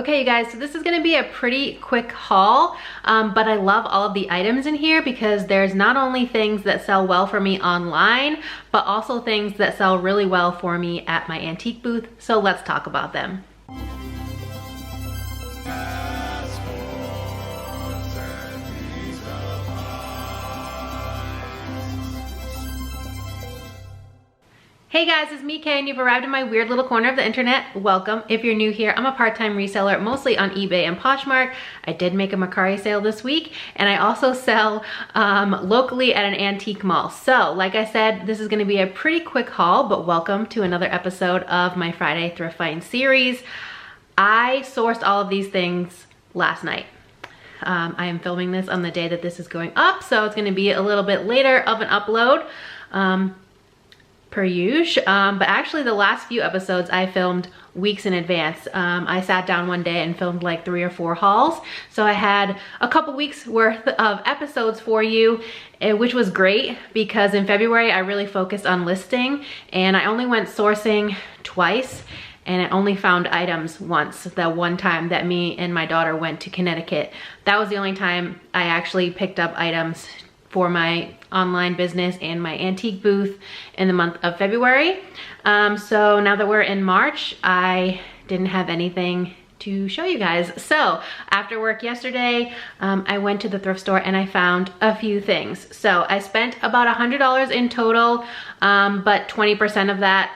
Okay, you guys, so this is gonna be a pretty quick haul, but I love all of the items in here because there's not only things that sell well for me online, but also things that sell really well for me at my antique booth. So let's talk about them. Hey guys, it's me, Kay, and you've arrived in my weird little corner of the internet. Welcome. If you're new here, I'm a part-time reseller, mostly on eBay and Poshmark. I did make a Mercari sale this week, and I also sell locally at an antique mall. So, like I said, this is gonna be a pretty quick haul, but welcome to another episode of my Friday Thrift Find series. I sourced all of these things last night. I am filming this on the day that this is going up, so it's gonna be a little bit later of an upload. Per usual, but actually the last few episodes I filmed weeks in advance. I sat down one day and filmed like 3 or 4 hauls, so I had a couple weeks worth of episodes for you, which was great because in February I really focused on listing, and I only went sourcing twice, and I only found items once. That one time that me and my daughter went to Connecticut, that was the only time I actually picked up items for my online business and my antique booth in the month of February. So now that we're in March, I didn't have anything to show you guys. So after work yesterday, I went to the thrift store and I found a few things. So I spent about $100 in total, but 20% of that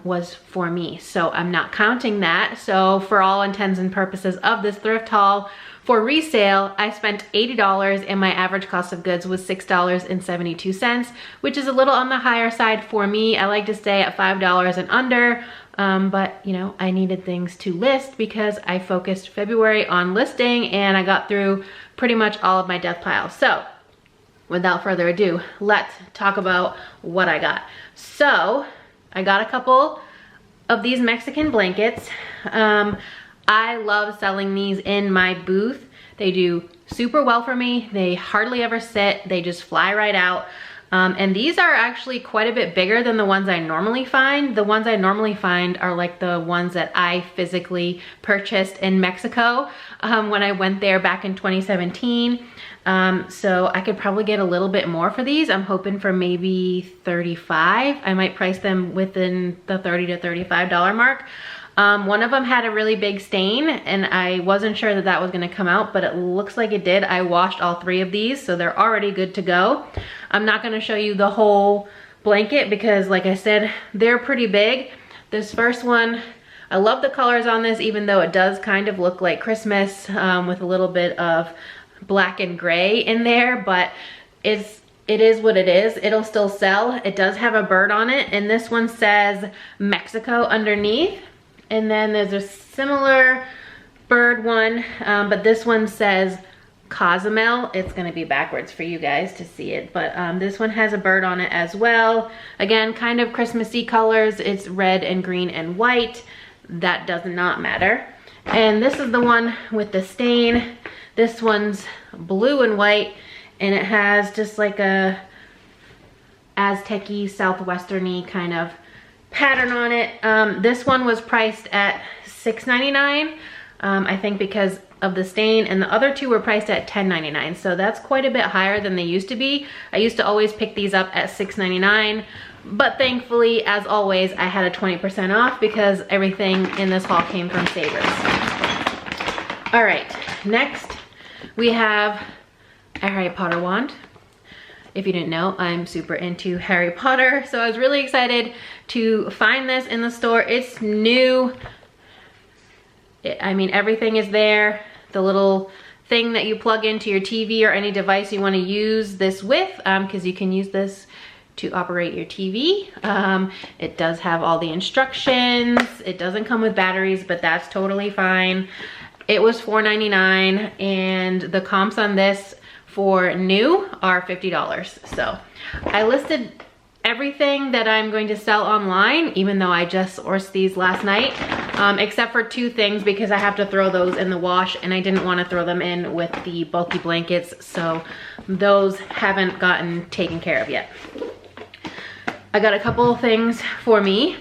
was for me. So I'm not counting that. So for all intents and purposes of this thrift haul, for resale, I spent $80 and my average cost of goods was $6.72, which is a little on the higher side for me. I like to stay at $5 and under, but you know, I needed things to list because I focused February on listing and I got through pretty much all of my death piles. So without further ado, let's talk about what I got. So I got a couple of these Mexican blankets. I love selling these in my booth. They do super well for me. They hardly ever sit. They just fly right out. And these are actually quite a bit bigger than the ones I normally find. The ones I normally find are like the ones that I physically purchased in Mexico when I went there back in 2017. So I could probably get a little bit more for these. I'm hoping for maybe $35. I might price them within the $30 to $35 mark. One of them had a really big stain and I wasn't sure that that was gonna come out, but it looks like it did. I washed all 3 of these, so they're already good to go. I'm not gonna show you the whole blanket because like I said, they're pretty big. This first one, I love the colors on this, even though it does kind of look like Christmas with a little bit of black and gray in there, but it is what it is. It'll still sell. It does have a bird on it, and this one says Mexico underneath. And then there's a similar bird one, but this one says Cozumel. It's gonna be backwards for you guys to see it, but this one has a bird on it as well. Again, kind of Christmassy colors. It's red and green and white. That does not matter. And this is the one with the stain. This one's blue and white, and it has just like a Aztec-y, southwestern-y kind of pattern on it. This one was priced at $6.99, I think because of the stain, and the other 2 were priced at $10.99, so that's quite a bit higher than they used to be. I used to always pick these up at $6.99, but thankfully, as always, I had a 20% off because everything in this haul came from Savers. All right, next we have a Harry Potter wand. If you didn't know, I'm super into Harry Potter, so I was really excited to find this in the store. It's new. I mean, everything is there. The little thing that you plug into your TV or any device you want to use this with, because you can use this to operate your TV. It does have all the instructions. It doesn't come with batteries, but that's totally fine. It was $4.99, and the comps on this for new are $50. So I listed everything that I'm going to sell online, even though I just sourced these last night, except for 2 things because I have to throw those in the wash and I didn't want to throw them in with the bulky blankets, so those haven't gotten taken care of yet. I got a couple of things for me.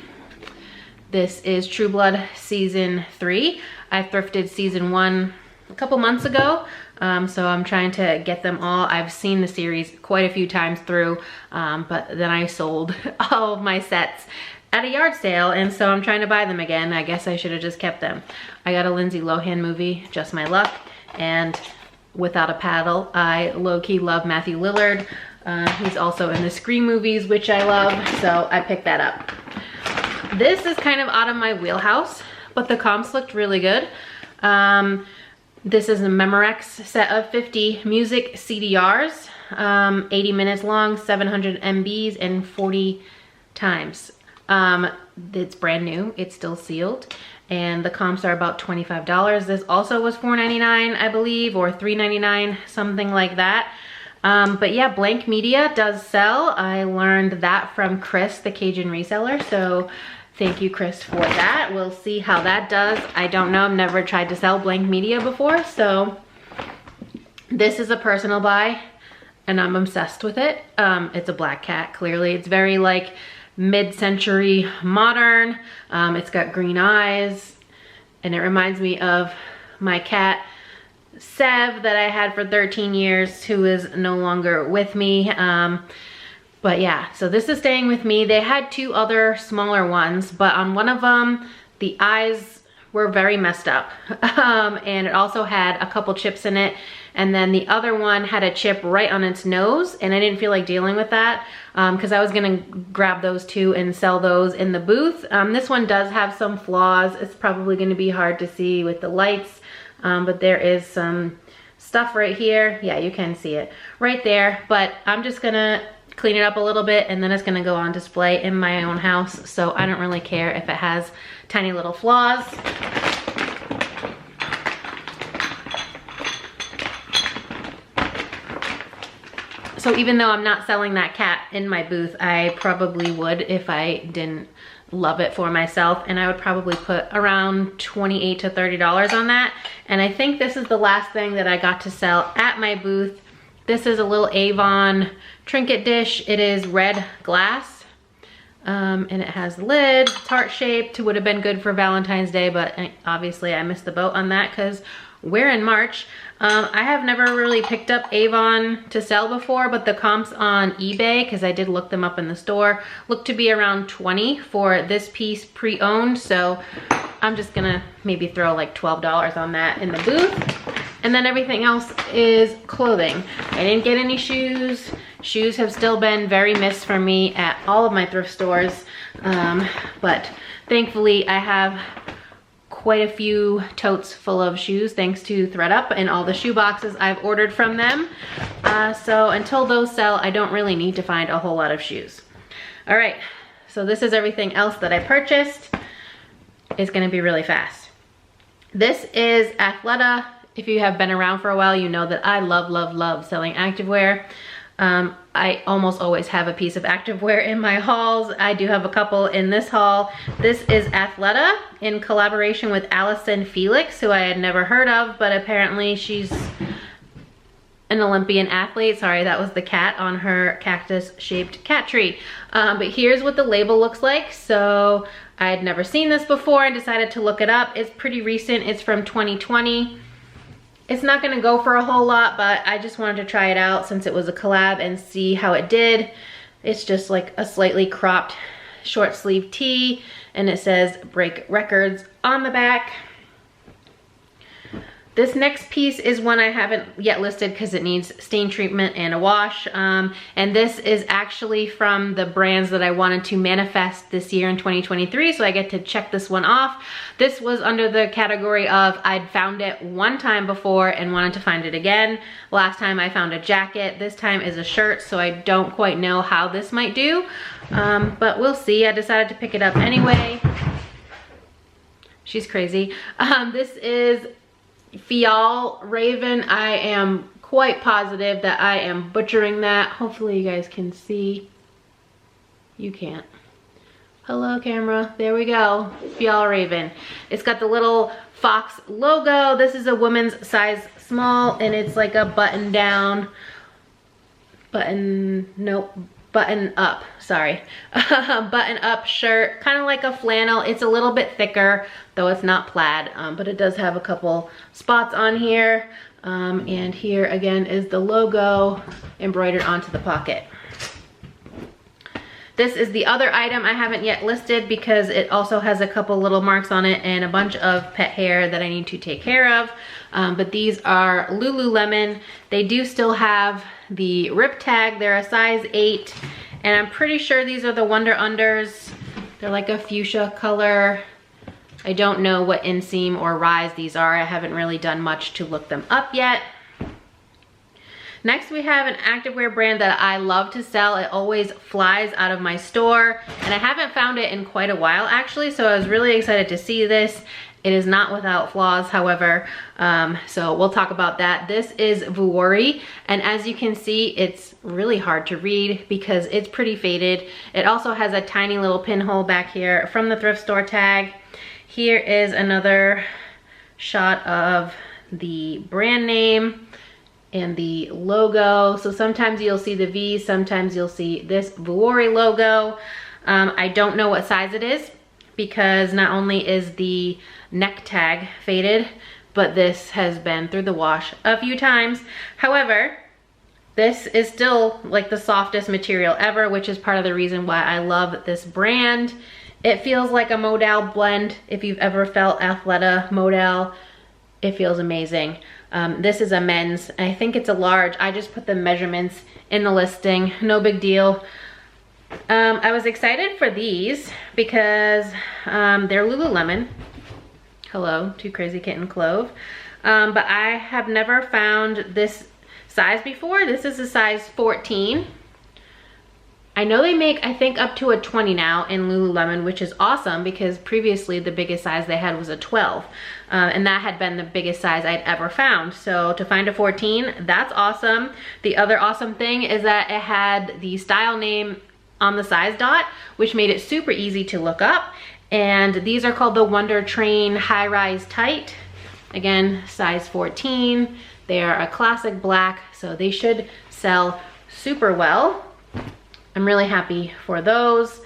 This is True Blood Season 3. I thrifted season 1 a couple months ago. So I'm trying to get them all. I've seen the series quite a few times through, but then I sold all of my sets at a yard sale, and so I'm trying to buy them again. I guess I should have just kept them. I got a Lindsay Lohan movie, Just My Luck, and Without a Paddle. I low-key love Matthew Lillard. He's also in the Scream movies, which I love, so I picked that up. This is kind of out of my wheelhouse, but the comps looked really good. This is a Memorex set of 50 music CDRs, 80 minutes long, 700 MBs, and 40 times. It's brand new, it's still sealed, and the comps are about $25. This also was $4.99, I believe, or $3.99, something like that. But yeah, Blank Media does sell. I learned that from Chris, the Cajun reseller, so thank you, Chris, for that. We'll see how that does. I don't know, I've never tried to sell Blank Media before, so this is a personal buy, and I'm obsessed with it. It's a black cat, clearly. It's very like mid-century modern. It's got green eyes, and it reminds me of my cat Sev that I had for 13 years, who is no longer with me. But yeah, so this is staying with me. They had 2 other smaller ones, but on one of them, the eyes were very messed up. And it also had a couple chips in it. And then the other one had a chip right on its nose, and I didn't feel like dealing with that because I was gonna grab those 2 and sell those in the booth. This one does have some flaws. It's probably gonna be hard to see with the lights, but there is some stuff right here. Yeah, you can see it right there, but I'm just gonna clean it up a little bit, and then it's gonna go on display in my own house, so I don't really care if it has tiny little flaws. So even though I'm not selling that cat in my booth, I probably would if I didn't love it for myself, and I would probably put around $28 to $30 on that. And I think this is the last thing that I got to sell at my booth. This is a little Avon trinket dish. It is red glass, and it has the lid. It's heart-shaped. Would have been good for Valentine's Day, but obviously I missed the boat on that because we're in March. I have never really picked up Avon to sell before, but the comps on eBay, because I did look them up in the store, look to be around 20 for this piece pre-owned. So I'm just gonna maybe throw like $12 on that in the booth. And then everything else is clothing. I didn't get any shoes. Shoes have still been very missed for me at all of my thrift stores. But thankfully I have quite a few totes full of shoes thanks to ThredUp and all the shoe boxes I've ordered from them. So until those sell, I don't really need to find a whole lot of shoes. All right, so this is everything else that I purchased. It's gonna be really fast. This is Athleta. If you have been around for a while, you know that I love, love, love selling activewear. I almost always have a piece of activewear in my hauls. I do have a couple in this haul. This is Athleta in collaboration with Allison Felix, who I had never heard of, but apparently she's an Olympian athlete. Sorry, that was the cat on her cactus-shaped cat tree. But here's what the label looks like. So I had never seen this before and decided to look it up. It's pretty recent. It's from 2020. It's not gonna go for a whole lot, but I just wanted to try it out since it was a collab and see how it did. It's just like a slightly cropped short sleeve tee, and it says Break Records on the back. This next piece is one I haven't yet listed because it needs stain treatment and a wash. And this is actually from the brands that I wanted to manifest this year in 2023. So I get to check this one off. This was under the category of I'd found it one time before and wanted to find it again. Last time I found a jacket. This time is a shirt, so I don't quite know how this might do. But we'll see. I decided to pick it up anyway. She's crazy. This is Fial Raven. I am quite positive that I am butchering that. Hopefully you guys can see. You can't. Hello camera, there we go. Fial Raven. It's got the little fox logo. This is a woman's size small, and it's like a button down, button up shirt, kind of like a flannel. It's a little bit thicker, though it's not plaid, but it does have a couple spots on here. And here again is the logo embroidered onto the pocket. This is the other item I haven't yet listed because it also has a couple little marks on it and a bunch of pet hair that I need to take care of. But these are Lululemon. They do still have the rip tag. They're a size 8, and I'm pretty sure these are the Wonder Unders. They're like a fuchsia color. I don't know what inseam or rise these are. I haven't really done much to look them up yet. Next, we have an activewear brand that I love to sell. It always flies out of my store, and I haven't found it in quite a while actually, so I was really excited to see this. It is not without flaws, however, so we'll talk about that. This is Vuori, and as you can see, it's really hard to read because it's pretty faded. It also has a tiny little pinhole back here from the thrift store tag. Here is another shot of the brand name and the logo. So sometimes you'll see the V, sometimes you'll see this Vuori logo. I don't know what size it is because not only is the neck tag faded, but this has been through the wash a few times. However, this is still like the softest material ever, which is part of the reason why I love this brand. It feels like a modal blend. If you've ever felt Athleta modal, it feels amazing. This is a men's, I think it's a large. I just put the measurements in the listing, no big deal. I was excited for these because they're Lululemon. Hello, Too Crazy Kitten Clove. But I have never found this size before. This is a size 14. I know they make, I think, up to a 20 now in Lululemon, which is awesome because previously the biggest size they had was a 12. And that had been the biggest size I'd ever found. So to find a 14, that's awesome. The other awesome thing is that it had the style name on the size dot, which made it super easy to look up. And these are called the Wonder Train High Rise Tight. Again, size 14. They are a classic black, so they should sell super well. I'm really happy for those.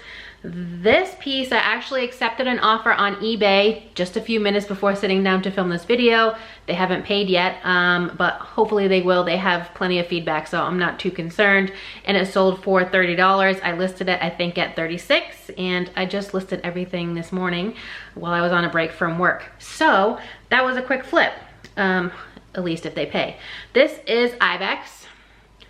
This piece, I actually accepted an offer on eBay just a few minutes before sitting down to film this video. They haven't paid yet, but hopefully they will. They have plenty of feedback, so I'm not too concerned. And it sold for $30. I listed it, I think, at $36, and I just listed everything this morning while I was on a break from work. So that was a quick flip, at least if they pay. This is Ibex.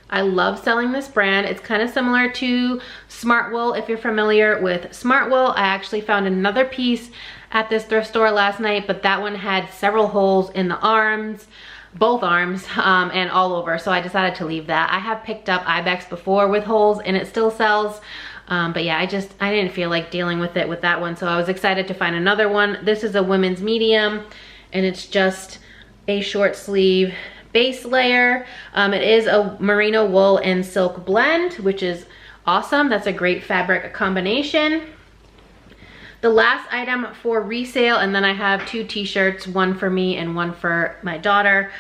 I love selling this brand. It's kind of similar to Smartwool. If you're familiar with Smartwool, I actually found another piece at this thrift store last night, but that one had several holes in the arms, both arms, and all over. So I decided to leave that. I have picked up Ibex before with holes and it still sells. But yeah, I didn't feel like dealing with it with that one. So I was excited to find another one. This is a women's medium and it's just a short sleeve base layer. It is a merino wool and silk blend, which is awesome. That's a great fabric combination. The last item for resale, and then I have 2 t-shirts, one for me and one for my daughter.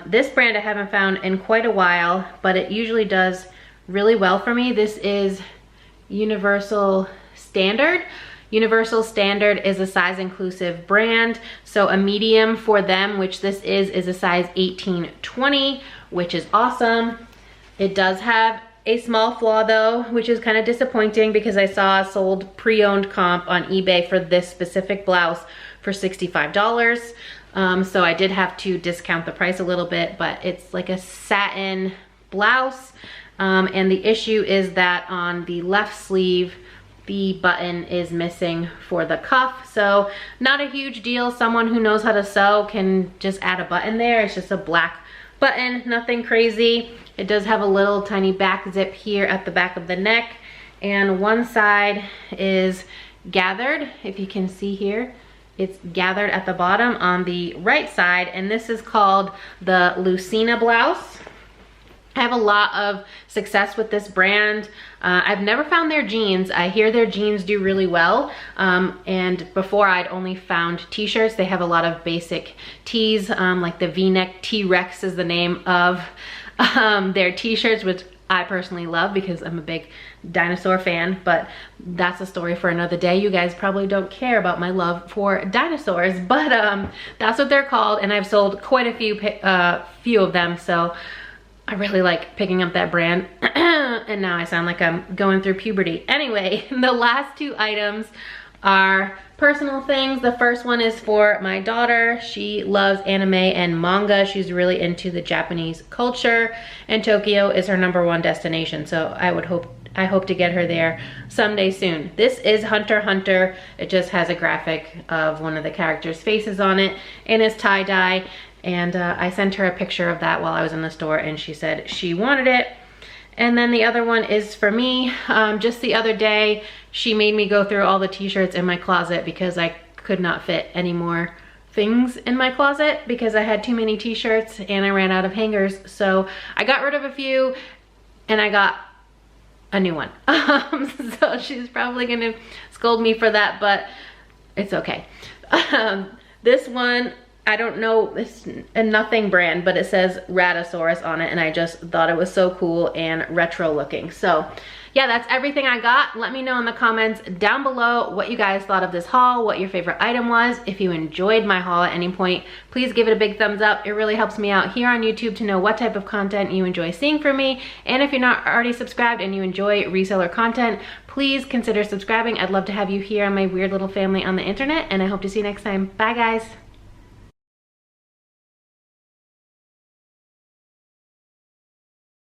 This brand I haven't found in quite a while, but it usually does really well for me. This is Universal Standard. Universal Standard is a size inclusive brand. So a medium for them, which this is a size 18-20, which is awesome. It does have a small flaw though, which is kind of disappointing because I saw a sold pre-owned comp on eBay for this specific blouse for $65. So I did have to discount the price a little bit, but it's like a satin blouse. And the issue is that on the left sleeve, the button is missing for the cuff. So not a huge deal. Someone who knows how to sew can just add a button there. It's just a black button, nothing crazy. It does have a little tiny back zip here at the back of the neck, and one side is gathered. If you can see here, it's gathered at the bottom on the right side, and this is called the Lucina blouse. I have a lot of success with this brand. I've never found their jeans. I hear their jeans do really well. And before I'd only found t-shirts. They have a lot of basic tees, like the V-neck T-Rex is the name of their t-shirts, which I personally love because I'm a big dinosaur fan, but that's a story for another day. You guys probably don't care about my love for dinosaurs, but that's what they're called, and I've sold quite a few of them, so I really like picking up that brand. And now I sound like I'm going through puberty. Anyway, the last two items are personal things. The first one is for my daughter. She loves anime and manga. She's really into the Japanese culture, and Tokyo is her #1 destination. So I hope to get her there someday soon. This is Hunter x Hunter. It just has a graphic of one of the characters' faces on it, and it's tie-dye. And I sent her a picture of that while I was in the store, and she said she wanted it. And then the other one is for me. Just the other day, she made me go through all the t-shirts in my closet because I could not fit any more things in my closet because I had too many t-shirts and I ran out of hangers. So I got rid of a few and I got a new one. So she's probably gonna scold me for that, but it's okay. This one, I don't know, it's a nothing brand, but it says Ratasaurus on it, and I just thought it was so cool and retro looking. So yeah, that's everything I got. Let me know in the comments down below what you guys thought of this haul, what your favorite item was. If you enjoyed my haul at any point, please give it a big thumbs up. It really helps me out here on YouTube to know what type of content you enjoy seeing from me. And if you're not already subscribed and you enjoy reseller content, please consider subscribing. I'd love to have you here on my weird little family on the internet, and I hope to see you next time. Bye guys.